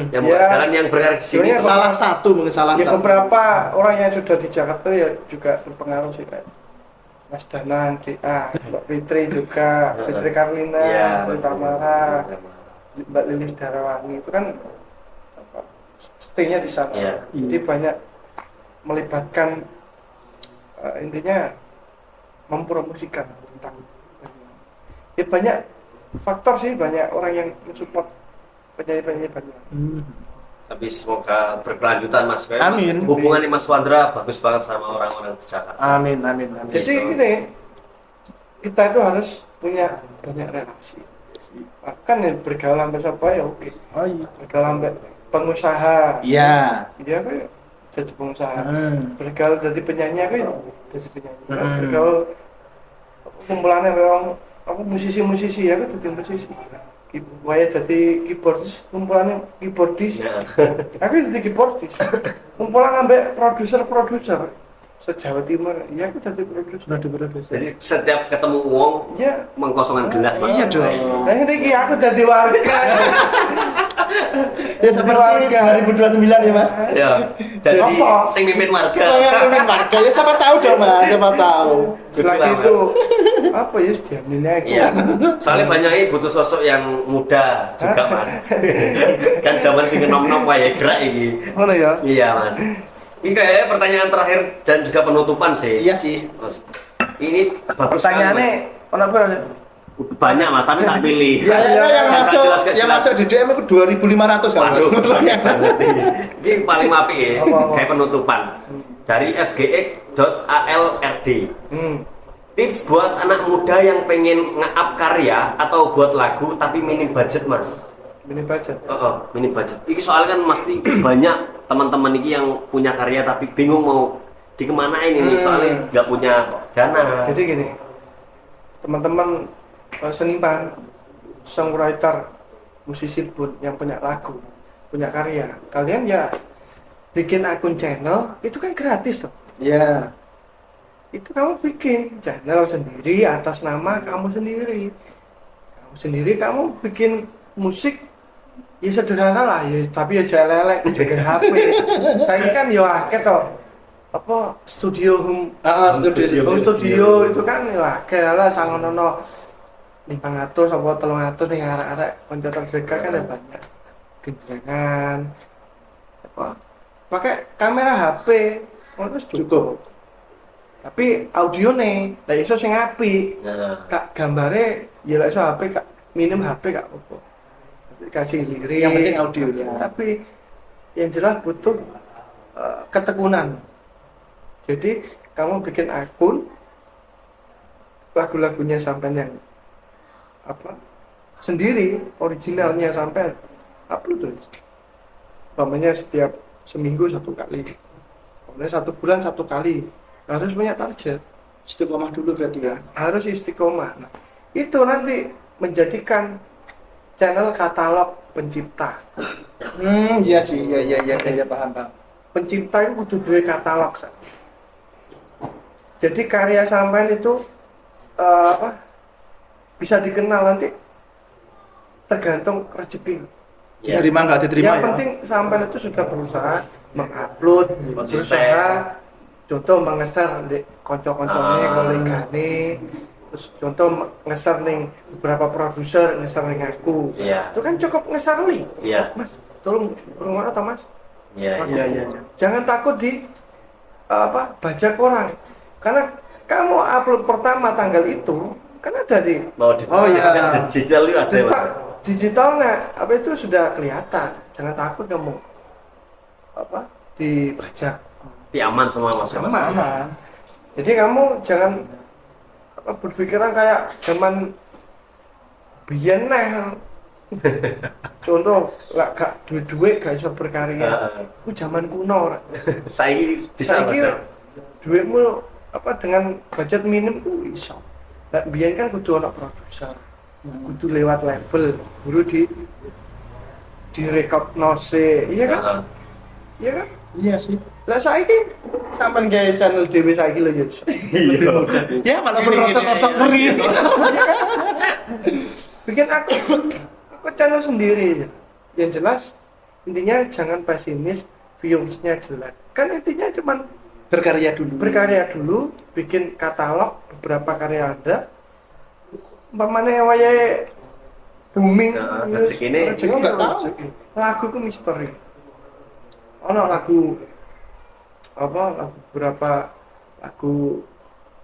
Yang buka Ya. jalan yang berkarir di sini. Sebenarnya Salah satu mungkin salah Ya satu. beberapa orang yang sudah di Jakarta ya juga berpengaruh sih kayak Mas Danang, Mbak Fitri juga, Fitri Karlina, Iya. Fitri Tamara, Mbak Lilis Darawani itu kan apa, stay-nya di sana. Iya. Jadi banyak melibatkan intinya mempromosikan tentang Banyuwangi. Ya banyak faktor sih, banyak orang yang mensupport penyanyi-penyanyi Banyuwangi. Tapi semoga berkelanjutan Mas. Kayak Amin. Hubungan Mas Wandra bagus banget sama orang-orang di Jakarta. Amin, amin, amin. Jadi Bisa. gini, kita itu harus punya banyak relasi. Kan ya, bergaul sampai siapa ya oke. Oh iya. Bergaul sampai pengusaha. Iya. Dia apa ya? Jadi pengusaha. Hmm. Bergaul jadi penyanyi aku ya jadi penyanyi. Hmm. Bergaul kumpulannya orang apa musisi-musisi ya aku jadi musisi. Waya jadi keyboardis, kumpulannya keyboardis. Ya. Aku jadi keyboardis. Kumpulan sampai produser se-Jawa Timur. Ya aku jadi produser. Jadi setiap ketemu wong Iya. mengkosongkan gelas Mas. Iya dong. Nah ini aku jadi warga. Ya seperti 2029 ya Mas. Ya. Jadi Apa? sing mimpin warga. Oh, yang mimpin warga ya siapa tahu dong Mas, siapa tahu. Selagi itu apa ya diaminnya aku. Iya. Soalnya Banyuwangi butuh sosok yang muda juga Mas. Kan zaman sing nom-nom wae gerak iki. Mana ya? Iya Mas. Ini kayaknya pertanyaan terakhir dan juga penutupan sih. Iya sih. Mas. Ini bagus sekali, Pertanyaannya mana berapa? Mas. Banyak Mas, tapi tak pilih. Kayaknya yang Nggak masuk jelas, nggak yang jelas. masuk di DM itu 2.500 kan Mas. Waduh, banyak banget. Ini paling mapi ya, Apa-apa? kayak penutupan. Dari fgx.alrd. Tips buat anak muda yang pengen nge-up karya atau buat lagu tapi minim budget Mas. Ini budget. Minim budget. Ini soalnya kan mesti banyak teman-teman ini yang punya karya tapi bingung mau dikemanain ini soalnya nggak punya dana. Jadi gini, teman-teman seniman, songwriter, musisi pun yang punya lagu, punya karya, kalian ya bikin akun channel itu kan gratis tuh. Iya. Itu kamu bikin channel sendiri atas nama kamu sendiri. Kamu bikin musik ya sederhana lah ya, tapi ya jelelek juga HP. Saya kan ya akeh toh. Apa studio home studio itu kan ya akeh lah sangono 500 apa 300 ning arek-arek kanca terdekat kan ya banyak. Gendrengan apa pakai kamera HP ngono wis cukup. Tapi audio nih, lah iso sing apik. Nah, Kak gambare ya lek iso HP kak minim HP kak apa. dikasih lirik. Yang penting audio ya. Tapi yang jelas butuh ketekunan. Jadi kamu bikin akun lagu-lagunya sampean yang sendiri, originalnya sampean upload terus. Umpamanya setiap seminggu 1 kali. Kemudian 1 bulan 1 kali. Harus punya target. Istiqomah dulu berarti ya. Harus istiqomah. Nah, itu nanti menjadikan channel katalog pencipta. Iya sih, ya paham. Pencipta itu kudu duwe katalog. Jadi karya sampean itu bisa dikenal nanti tergantung rezeki. Ya. Terima nggak diterima Yang ya. penting sampean itu sudah berusaha mengupload, Konsisten. berusaha contoh mengeser di konco-koncone, kolegane, terus contoh ngeser ning beberapa produser, ngeser ning aku. Iya. Itu kan cukup ngeser li. Iya. Mas, tolong rungono ta Mas? Iya. Iya. Jangan takut di bajak orang. Karena kamu upload pertama tanggal itu kan ada di Mau di Oh, iya. digital itu ada Mas. digitalnya itu sudah kelihatan. Jangan takut kamu dibajak. Tapi aman semua Mas. Aman. Jadi kamu jangan berpikiran kayak zaman biyen neh. Contoh lah gak duit gak bisa berkarya. Itu zaman kuno. Saya bisa Mas. Saiki duitmu dengan budget minim ku iso. Lah biyen kan kudu ana produser. Kudu lewat label, baru direkognose. Iya kan? Iya kan? Iya sih. Lah saiki sampean gawe channel dhewe saiki lho ya. Iya. Ya walaupun rotok-rotok ngeri. Iya kan? Bikin aku channel sendiri. Yang jelas intinya jangan pesimis, views-nya jelek. Kan intinya cuman Berkarya dulu. bikin katalog beberapa karya Anda. Umpamane wayahe booming, rezekine nggak tahu. rezeki. Lagu ku misteri. Ono lagu beberapa lagu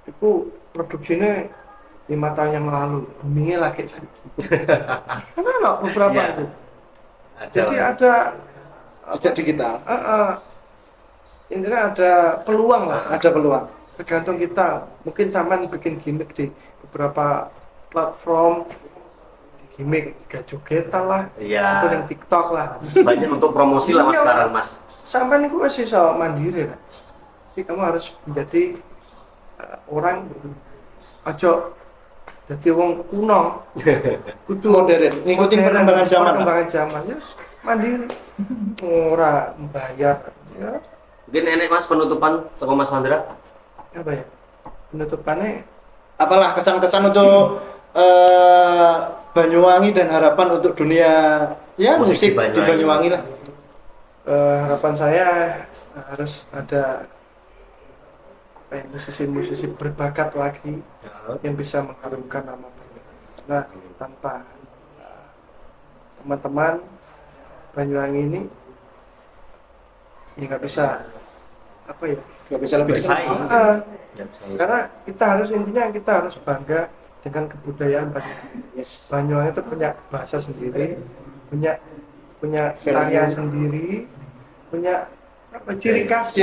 itu produksinya 5 tahun yang lalu, boomingnya lagi saiki. Karena ono beberapa Iya. itu. Jadi ada Jejak digital. intinya ada peluang lah. Ada peluang. Tergantung kita. Mungkin sampean bikin gimmick di beberapa platform, di gimmick jogetan lah, Iya. atau yang TikTok lah. Banyak untuk promosi lah Mas Iya. sekarang Mas. Sampean itu masih iso mandiri lah. Jadi kamu harus menjadi orang ojo jadi wong kuno. Kudu Modern, ngikutin perkembangan zaman. Perkembangan zaman. Yes, mandiri. Ora membayar. Ya, Mungkin enek Mas penutupan toko Mas Mandra. apa ya? Penutupannya Apalah kesan-kesan untuk Banyuwangi dan harapan untuk dunia ya Musik musik, di di Banyuwangi lah. harapan saya harus ada musisi-musisi berbakat lagi yang bisa mengharumkan nama Banyuwangi. Nah, tanpa teman-teman Banyuwangi ini ya nggak bisa Gak bisa lebih Bersaing. karena kita harus intinya kita harus bangga dengan kebudayaan Banyuwangi. Yes. Banyuwangi itu punya bahasa sendiri, punya karya sendiri, punya ciri khas.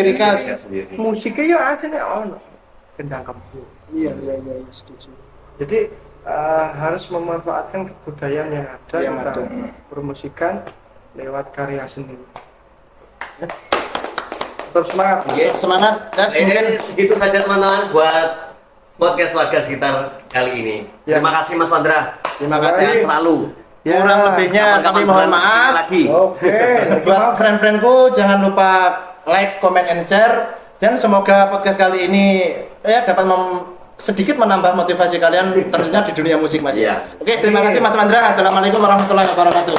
Sendiri. Musiknya ya aslinya ono kendang kembu. Iya, setuju. Jadi harus memanfaatkan kebudayaan yang ada, Yang kita ada. promosikan lewat karya sendiri. Terus semangat. Iya. Semangat, guys. Mungkin Mungkin segitu saja teman-teman buat podcast warga sekitar kali ini. Ya. Terima kasih Mas Mandra. terima Sehat kasih. Sehat selalu. Ya. Kurang lebihnya Kapan-kapan kami mohon bulan maaf. lagi. Oke. Buat friend-friendku jangan lupa like, comment, and share. Dan semoga podcast kali ini ya dapat sedikit menambah motivasi kalian tentunya di dunia musik Mas. Iya. Oke, terima kasih Mas Mandra. Assalamualaikum warahmatullahi wabarakatuh.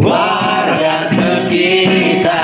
Warga sekitar